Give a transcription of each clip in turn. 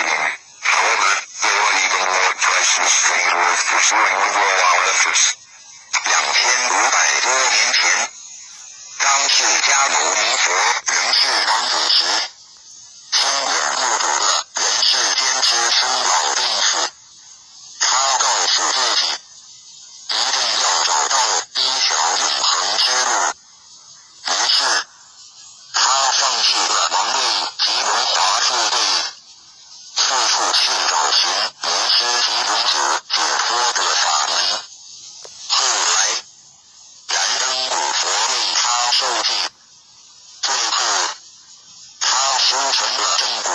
waiting. However, there are even more priceless things worth pursuing with all our efforts. 2500多年前，当释迦牟尼佛仍是王子时，亲眼目睹了人世间之生老病死。他告诉自己，一定要找到一条永恒之路。于是，他放弃了王位及荣华富贵，四处去找寻迷失及永久解脱的法门。后来，燃灯古佛为他受记，最后，他修成了正果，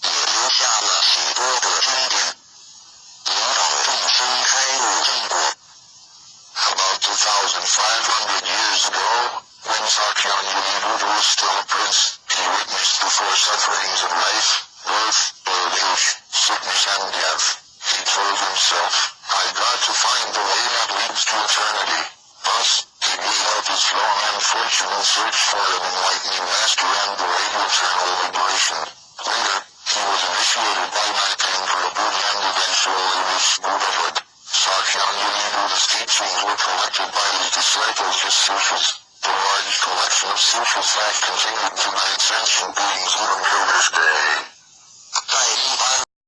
也留下了许多的经典，引导众生开入正果。About 2,500 years ago, when Sakyamuni was still a prince, he witnessed the four sufferings of life, birth, old age, sickness and death. He told himself, I've got to find the way that leads to eternity. Thus, he gave up his long and fortunate search for an enlightening master and the way to eternal liberation. Later, he was initiated by Maitreya Buddha and eventually reached Buddhahood. Sakyamuni's teachings were collected by his disciples as sutras. The large collection of sutras that continued to guide sentient beings even till this day.